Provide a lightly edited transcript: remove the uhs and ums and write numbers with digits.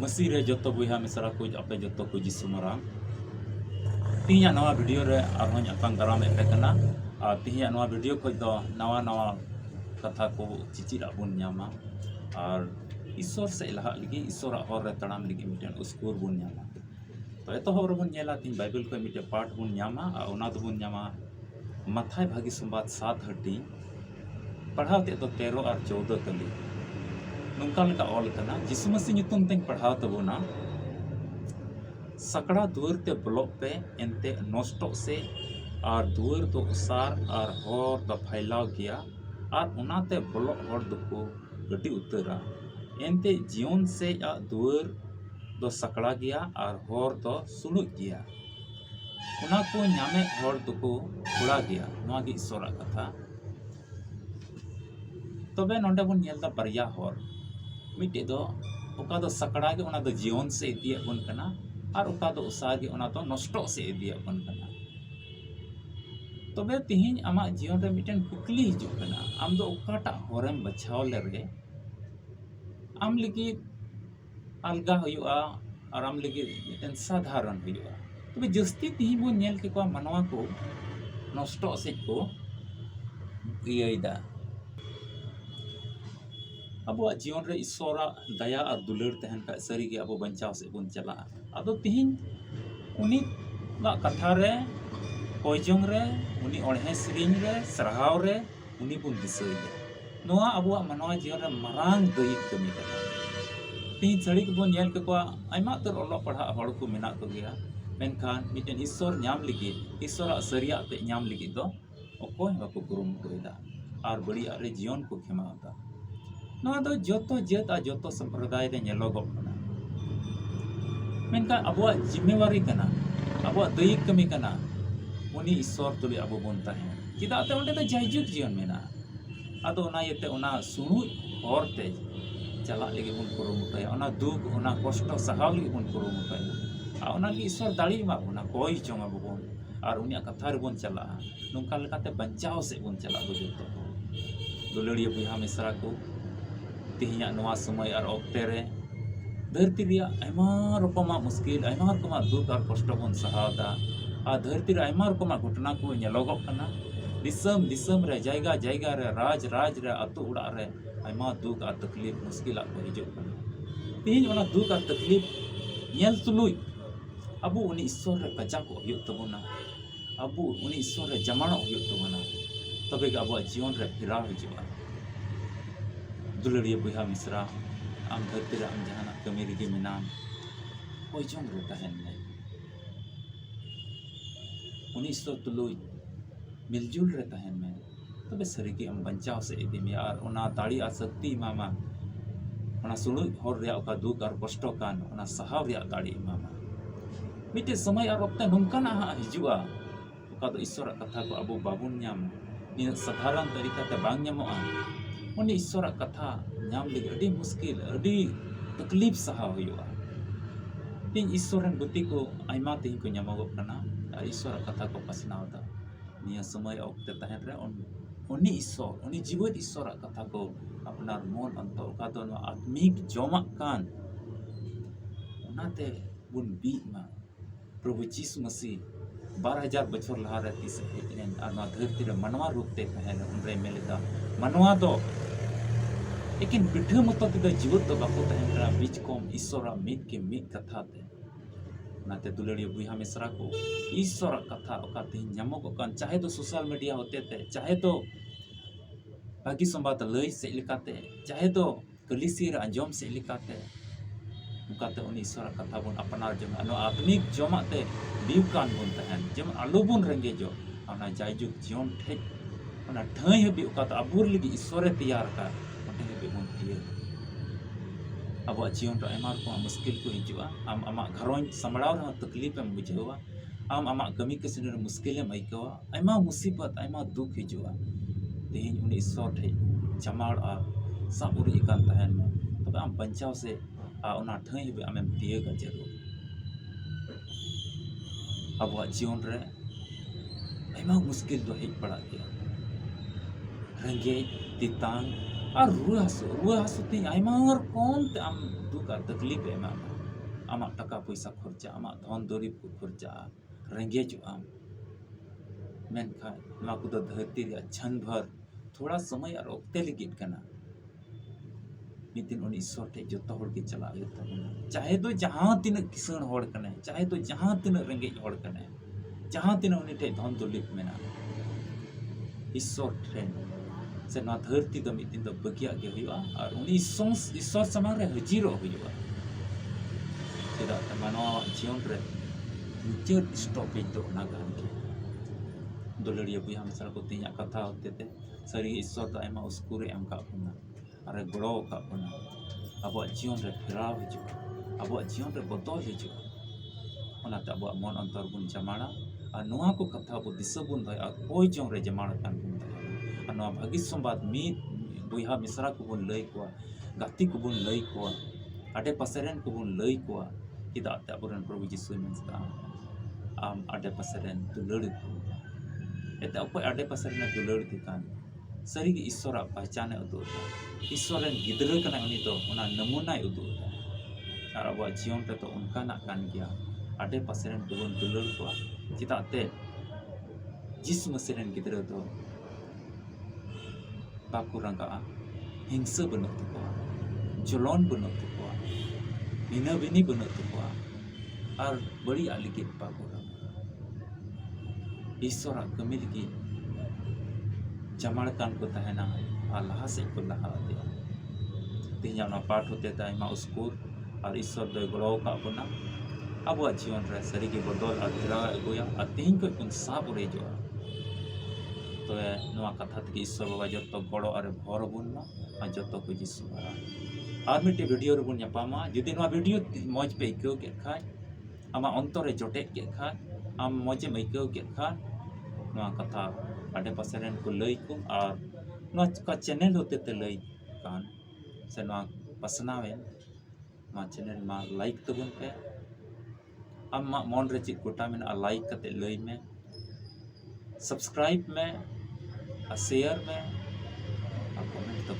मसी रे जो बुहा मिसरा को आपे जो को जिसु माराम तीन नवा वीडियो रे आरों अतंग दाराम एपे कना और तीन नवा वीडियो को दो नवा नवा कथा को चिचिरा बुन न्यामा और ईश्वर से लहा लगी ईश्वर हर रे तड़ाम लगी मिटन उसकुर बुन न्यामा तो एतो हर बुन नेला तीन बाइबल को मिटे पाठ बुन न्यामा और उना दो बुन न्यामा मथाय भागी संवाद 7 हटी पढ़ाते तो 13 और 14 कली नौका लगा ऑल कना जिसु मसीह नितुम तें पढ़ाव तबोना सकड़ा दुआर ते ब्लॉक पे एनते नष्टो से और दुआर तो उसार और हर तो फैलाव गया और उनाते ब्लॉक हर दुको गटी उतरा एनते जीवन से या दुआर तो सकड़ा गया और हर तो सुलुक गया उना को न्यामे हर दुको उड़ा गया नवा की ईश्वर कथा तबे नोंडे बन नेलदा बरिया हर मिटे दो ओका दो सकड़ा के उना दो जीवन से इदिया बन कना और ओका दो उसार के उना तो नष्टो से इदिया बन कना तबे तिहिन आमा जीवन रे मिटन कुकली हिजु कना आम दो ओकाटा हरम बचाव ले आम लगी अलगा हुआ और आम लगी मिटन साधारण हुआ तबे जस्ती तिहिन बन नेल के को मनवा को नष्टो से को इयदा अब जीवन रे ईश्वर दया और दुलर तहन का सरी के अब बचाव से बन चला अदो तिहिन उनी ला कथा रे कोयजंग रे उनी ओढ़े सरिंग रे सरहाव रे उनी बुन दिसई नोआ अब मनवा जीवन रे मरांग दई कमी कना तिहिन सड़ी के बन नेल के को आइमा तर ओलो पढ़ा हड़ को मेना को गया मेनखान मिटन ईश्वर न्याम लगी ईश्वर सरिया ते न्याम लगी दो ओकोय बाको कुरुमुटुदा और बड़ी रे जीवन को खेमादा नवा दो जोतो जेत आ जोतो संप्रदाय रे नेलोगोग कना मेनका अबवा जिम्मेवारी कना अबवा दैयिक कमी कना उनी ईश्वर तुले अबो बन ताहे चिदा ते ओंडे तो जायजुग जीवन मेना आदो ओना येते ओना सुनु हरते चला लगे बन कुरुमुटाया ओना दुख ओना कष्ट सहाव लगे बन कुरुमुटाया आ ओना लगे ईश्वर दाड़ी मा ओना कोई चोंग अबो बन और उनिया कथा रे बन चला नोंका लेकाते बंचाव से बन चला दो जोतो दुलड़िया बुहा मिसरा को तिहिया नवा समय और ऑक्टे रे धरती रिया आयमा रकमा मुश्किल आयमा रकमा दुख और कष्ट बन सहावदा आ धरती रे आयमा रकमा घटना को नेलोगोग कना दिसम दिसम रे जायगा जायगा रे राज राज रे अतु उड़ा रे आयमा दुख और तकलीफ मुश्किल को हिजो कना तिहिन ओना दुख और तकलीफ नेल तुलुई अबु उनी ईश्वर रे कजा को हुयो तबोना अबु उनी ईश्वर रे जमानो हुयो तबोना तबे के अबु जीवन रे फिराव हिजुआ दुलड़िया बुहा मिसरा आम धरती रे आम जहाना कमी रिगे मिनाम कोई जोंग रे तहन में उनी सौ तुलुई मिलजुल रे तहन में तबे सरिगे आम बंचाव से इदी में और ओना दाड़ी आ शक्ति मामा ओना सुलुई हर रे ओका दुख और कष्ट कान ओना सहाव रे दाड़ी मामा मिटे समय और वक्त नोंकाना हिजुआ ओका दो ईश्वर कथा को अबो बाबुन न्याम नि साधारण तरीका ते बांग न्यामोआ उनी ईश्वर कथा नाम लगे अड़ी मुश्किल अड़ी तकलीफ सहा हुआ तीन ईश्वर बुद्धि को आयमा तीन को नामोगो कना और ईश्वर कथा को पसनावदा निया समय ओक्ते तहन रे उनी ईश्वर उनी जीवित ईश्वर कथा को अपनार मन अंत ओका दो आत्मिक जमा कान उनाते बुन बीमा प्रभु यीशु मसीह 12,000 बछर लहा रे तीस हेजन और धरती रे मनवा रूप ते तहन उनरे मेलेदा मनवा दो लेकिन पिठे मत जीवित तो बाको तहन बीच कम ईश्वर मित के मित कथा ते नाते दुलड़िया बुहा मिसरा को ईश्वर कथा ओका तीन न्यामोग कान चाहे तो सोशल मीडिया होते ते चाहे तो भागी संबाद लई से लिकाते चाहे तो कलिसी रे अंजम से लिकाते उनकाते उन ईश्वर कथा बन अपनार जम अनो आत्मिक जमाते बीवकान बन तहन जम आलो बन रेंगे जो ओना जायजुग जीवन ठेक ओना ठाई हबी उकाता अबुर लगी ईश्वर तैयार का ओंडे हबी बन तिये अब जीवन रे आयमा को मुश्किल को हिजुआ आम आमा घरों संभळाव रे तकलीफ एम बुझेवा आम आमा कमी किसिन रे मुश्किल एम आइकवा आयमा मुसीबत आयमा दुख हिजुआ तेहिन उन ईश्वर ठे जमाड़ आ साबुरी कान तहन में तबे आम बंचाव से ओना ठाई हबी आमेम तियेगा जरूर अब जीवन रे आयमा मुश्किल तो हेज पड़ा गया रेंगे तितांग और रुआ हासु ते आयमा रकम ते आम दुख आर तकलीफ एमा आमा टाका पैसा खर्चा आमा धन दरिब को खर्चा रेंगेज आम मेनखान नवा को धरती रे छन भर थोड़ा समय और ओक्ते लगित कना मितिन उन ईश्वर टे जो हड़ के चला चाहे तो जहाँ तीन किसान हड़ कने चाहे तो जहाँ तीन रेंगेज हड़ कने जहाँ तीन उन टे धन दलिप मेना ईश्वर ट्रेन से ना धरती तो मितिन तो बगिया के हुआ और उन ईश्वर समांग रे हजीरो हुआ चेदा तमानो जीवन रे मुचाद स्टॉपेज तो ना गान के दुलड़िया बुया मसल को तीन कथा होते थे सरी ईश्वर तो आयमा उसकुरे एम का पुना अरे गड़ो का पुना अब जीवन रे फेराव हिजु अब जीवन रे बदल हिजु ओनाते अब मन अंतर बुन जमाना और नोआ को कथा बो दिस बुन दय और कोई जों रे जमाना कान बुन दय और नोआ भागी संवाद मी बुया मिश्रा को बुन लई को गाती को बुन लई को आडे पसरेन को बुन लई को किदा ते अबरन प्रभु यीशु मिनस्ता आम आडे पसरेन दुलड़ को एते अकोय आडे पसरेन दुलड़ दिकान सरी ईश्वर पहचाने उदुदा ईश्वर गिद्र कना उनी तो उना नमूना उदुदा और अब जीवन रे तो उनका ना कान गया आडे पसरेन दुबन दुलड़ को चिताते जिस मसरेन गिद्र तो बाकु रंगा हिंसा बनो तको जलन बनो तको बिना बिनी बनो तको और बड़ी आलिके बाकु रंगा ईश्वर कमी लगी जमाड़ कान को तहना और लहा से को लहा दिया तीन पाठ होते थे मा स्कूल और ईश्वर दो गड़ो का बना अब जीवन रे सरी के बदल और फिरा अगुया और तीन को उन साब उड़े जो तो नवा कथा तक ईश्वर बाबा जो तो गड़ो और भर बुन मा और जो तो को जिसु बरा और मिटे वीडियो रे बुन यापामा जदि नवा वीडियो मौज पे इको के खाय आमा अंतर रे जोटे के खाय आम मौज में इको के खाय नवा कथा आडे पासेरेन को लई को और नवा का चैनल होते ते लई कान से नवा पसनावे मा चैनल मा लाइक तबन पे आम मा मन रे चित गोटा में लाइक कते लई में सब्सक्राइब में शेयर में और कमेंट तब